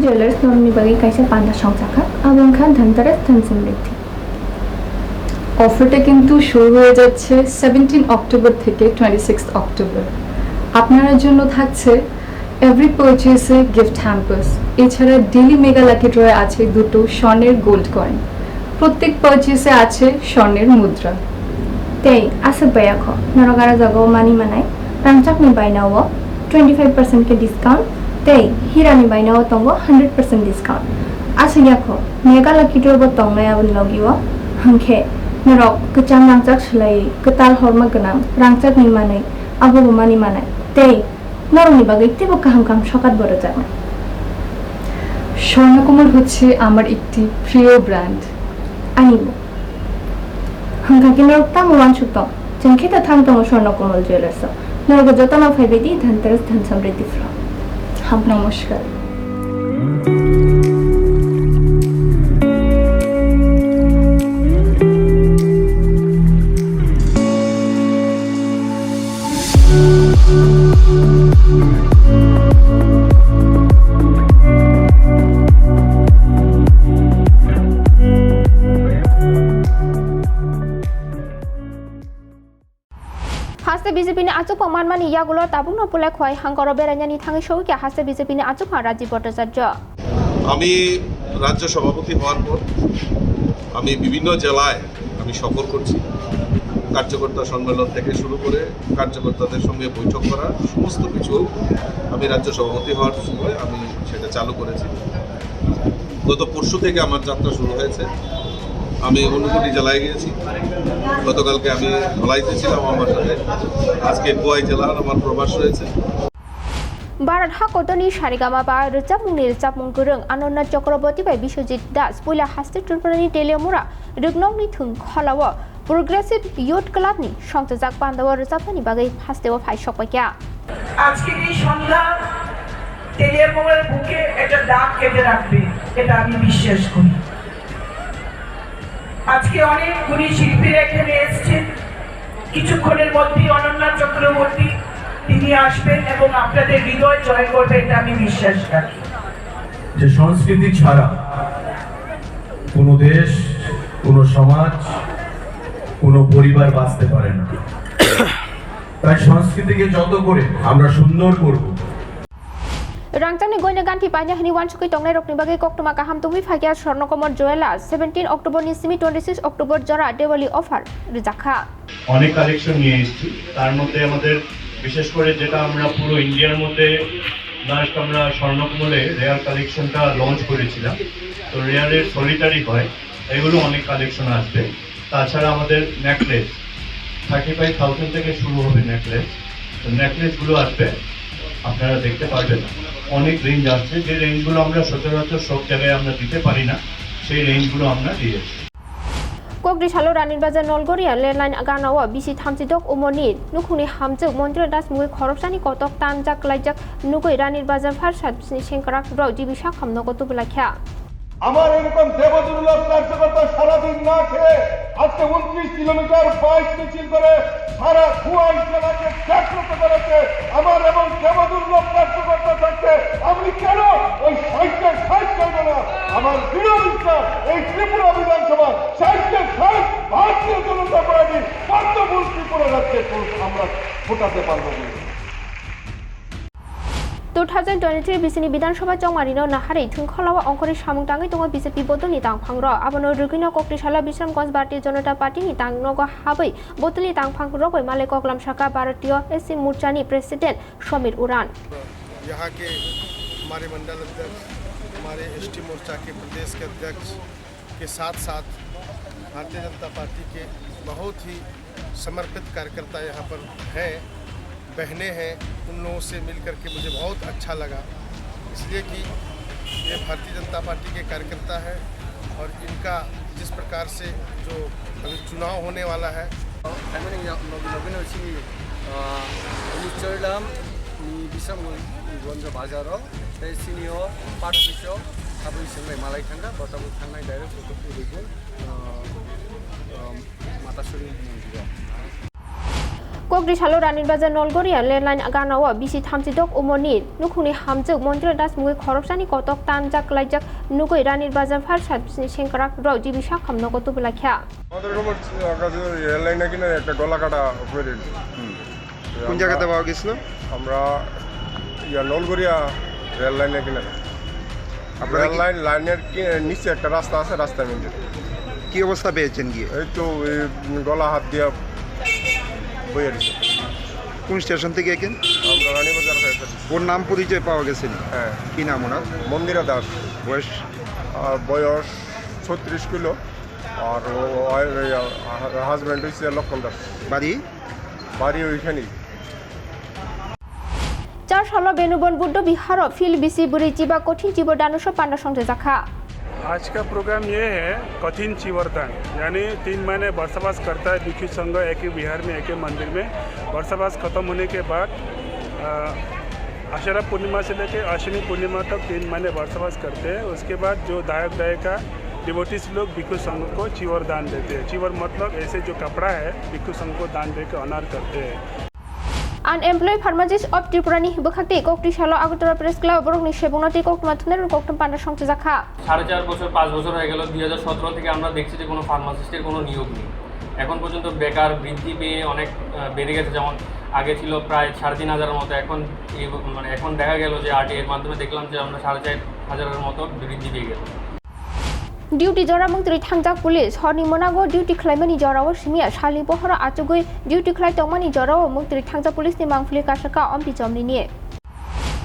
Jewelers नरमनि बागै कायसा पान्दा সংসাখা এবং খান ধনতেরাস ধন সমৃদ্ধি। অফারটা কিন্তু শুরু হয়ে যাচ্ছে 17 অক্টোবর থেকে 26 অক্টোবর। আপনার জন্য থাকছে এভরি পারচেজে গিফট হ্যাম্পার্স, এছাড়া ডেইলি মেগা লাকি ড্রয়ে আছে দুটো স্বর্ণের গোল্ড কয়েন, প্রত্যেক পারচেজে আছে স্বর্ণের মুদ্রা। Tei asap bayakho narogara jago mani manai rangchakni bainawo 25% ke discount tei hirani bainawo tongo 100% discount. Asiyakho mega lucky draw bo tongnai abon logiwo hangkhe narok kechang rangchak slai ketal horma ganang rangchakni manai abo bo mani manai tei naroni bagai tebo kaham kaham sokat boro janai. Swarnakamal হচ্ছে আমার একটি প্রিয় brand. Anibo hangkaki narok tamo wansukto jengkita thangtongo Swarnakomal Jewelers narogo jotano phaibedi dhanteras dhan samriddhi flo. নমস্কার। হাসতে বিজেপিনি আচুক মানমানি ইয়াগুলো তাবুক নপুলে খয় হাঙ্কর বেড়াইনি Than সৌকে হাসতে বিজেপিনি আচুক রাজীব ভট্টাচার্য। আমি রাজ্য সভাপতি হওয়ার পর আমি বিভিন্ন জেলায় আমি সফর করছি, কার্যকর্তা সম্মেলন থেকে শুরু করে কার্যকর্তাদের সঙ্গে বৈঠক করা সমস্ত কিছু আমি রাজ্য সভাপতি হওয়ার সময় আমি সেটা চালু করেছি। গত পরশু থেকে আমার যাত্রা শুরু হয়েছে। আমি ঊনকোটি জেলায় গিয়েছি, গতকালকে আমি ধলাইতে ছিলাম আমার সাথে, আজকে গোয়াই জেলার আমার প্রবাস রয়েছে। भारत हाकतनि सारेगामा बा रोजाबमुंनि रोजाबमुं गोरों आनन्द चक्रवर्ती बाय बिश्वजित दास पुला हास्ते त्रिपुरानि टेलिमुरा रुगनंनि थुं खलावो प्रोग्रेसिव युथ क्लाबनि संतजाक बान्दाव रोजाबनायनि बागै हास्तेव फायसकबायका। আজকের এই সন্ধ্যা টেলিমুরার বুকে একটা দাগ কেটে রাখবে, এটা আমি বিশ্বাস করি। আজকে অনেক গুণী শিল্পীরা এখানে এসেছেন, কিছুক্ষণের মধ্যেই অনন্য চক্রবর্তী তিনি আসবেন এবং আপনাদের হৃদয় জয় করবে, এটা আমি বিশ্বাস রাখি। যে সংস্কৃতি ছাড়া কোনো দেশ, কোনো সমাজ, কোনো পরিবার বাঁচতে পারে না। তাই সংস্কৃতিকে যত করে আমরা সুন্দর করব। রাংচাংনি গয়না গান্তি পাইনাহনি ওয়ানসুকি টংনাই রকনি বাগै কক্টমা কাহাম তুমি ফাইয়া স্বর্ণকমল জুয়েলার্স 17 অক্টোবর নি সিমি 26 অক্টোবর জরা দেওয়ালি অফার রিজাখা। অনেক কালেকশন নিয়ে এসেছি, তার মধ্যে আমাদের বিশেষ করে যেটা আমরা পুরো ইন্ডিয়ার মধ্যে লাস্ট আমরা স্বর্ণকমলে রেয়ার কালেকশনটা লঞ্চ করেছিলাম। তো রেয়ারের সলিটারি হয়, এগুলো অনেক কালেকশন আসবে। তাছাড়া আমাদের নেকলেস 35,000 থেকে শুরু হবে নেকলেস। তো নেকলেসগুলো আসবে, আপনারা দেখতে পারবেন। অনেক রেঞ্জ আসছে, যে রেঞ্জগুলো আমরা সচরাচর সব জায়গায় আমরা দিতে পারি না, সেই রেঞ্জগুলো আমরা দিয়েছি। কোকরি সালো রানির বাজার নলগরিয়া লেনলাইন গানাও বিসি 32 উমনি নুখুনি হামজুক মন্ত্রী দাস মুই খরবসানি কতক তানজাক লাইজাক নুগৈ রানির বাজার ফারসাদ সেংকরাক রও দিবিসা খামনগো তুবলাখ্যা। আমার এরকম দেবদুর্লভ কার্যকর্তা সারাদিন না খেয়ে আজকে 29 কিলোমিটার বাইক মিছিল করে সারা খুয়াই জেলাকে জাগ্রত করেছে। আমার এবং দেবদুর্লভ কার্যকর্তা থাকতে আমি কেন ওই সাহিত্যের সাইজ করবো না? আমার দৃঢ় বিশ্বাস এই ত্রিপুরা বিধানসভা সাহিত্যের সাইজ ভারতীয় জনতা পার্টির পদ্মফুল ত্রিপুরা রাজ্যে আমরা ফোটাতে পারবো। 2023 বিসিনি বিধানসভা চংমারিনো নাহারে থুংখলাওয়া অঙ্করি সামুংটাঙ্গै दङ বিজেপি বদলনি তাংফাং র আবনো রুগিনো কক্রিশালা বিশ্রামগঞ্জ ভারতীয় জনতা পার্টিনি তাংনগ হাबै বদলি তাংফাং রগै माले कगलाम शाखा भारतीय एससी मोर्चानि प्रेसिडेंट समीर उरान। यहाँ के हमारे मंडल अध्यक्ष, हमारे एसटी मोर्चा के प्रदेश के अध्यक्ष के साथ साथ भारतीय जनता पार्टी के बहुत ही समर्पित कार्यकर्ता यहाँ पर हैं, बहनें हैं। उन लोगों से मिलकर के मुझे बहुत अच्छा लगा, इसलिए कि ये भारतीय जनता पार्टी के कार्यकर्ता है और इनका जिस प्रकार से जो अभी चुनाव होने वाला है Kokrisalo Ranin Baza Nolgoria Landline Aganawa BC Tamsidok Umoni Nukuni Hamjuk Montre Das Mui Korosani Kotok Tanjak Lajak Nukui Ranir Baza Farsat Shinkarak Road Jibisha Kamnokotu Bilakya. আমাদের খবর কাছে রেললাইন নাকি না একটা গলা কাটা অপারেট কোন জায়গাতে পাওয়া গেছিল? আমরা নলগড়িয়া রেললাইন নাকি না আপনারা কি- রেললাইন লাইনের নিচে একটা রাস্তা আছে রাস্তার মধ্যে কি অবস্থা পেয়েছেন গিয়ে? এই তো এই গলা হাত দিয়ে বইয়ে দিচ্ছে কোন স্টেশন থেকে একেন? আমরা রানীবাজার হয়ে এসেছি। ওর নাম পরিচয় পাওয়া গেছে না? হ্যাঁ কি নাম ওনার? মন্দিরা দাস বয়স? বয়স 36 কিলো আর হাজব্যান্ড হচ্ছে লক্ষণ দাস বাড়ি? বাড়ি ওইখানেই Jar Shala Benubon Buddha Biharo Phil BC Burijiba Kotin Jibo Danusho Panda Song Jaka. आज का प्रोग्राम ये है कठिन चिवर्तन यानी 3 महीने बरसवास करता है भिक्षु संघ एक ही विहार में एक ही मंदिर में बरसवास खत्म होने के बाद आषाढ़ पूर्णिमा से लेकर अश्विनी पूर्णिमा तक 3 महीने बरसवास करते हैं। उसके बाद जो दायक दायिका डिवोटीज लोग भिक्षु संघ को चिवर दान देते हैं। चिवर मतलब ऐसे जो कपड़ा है भिक्षु संघ को दान देकर ऑनर करते हैं। Unemployed pharmacist of Tripurani Bukati Kokrisalo Agutara Press Club Borogni Shebunati Kokmatner Koktum Panda Song Jaka. 4.5 বছর 5 বছর হয়ে গেল 2017 থেকে আমরা দেখছি যে কোনো ফার্মাসিস্টের কোনো নিয়োগ নেই। এখন পর্যন্ত বেকার বৃদ্ধি পেয়ে অনেক বেড়ে গেছে, যেমন আগে ছিল প্রায় 3,500-এর মতো, এখন মানে এখন দেখা গেল যে আরটি এর মাধ্যমে দেখলাম যে আমরা 4,500-এর মতো বৃদ্ধি পেয়ে গেল। Duty Jora Mungtri Tanjak Police Horni Monago Duty Climani Jorawa Simia Shali Bohora Atugui Duty Claitomani Jorawa Mungtri Tanjak Police ni Mangfli Kashaka Ompi Jomni.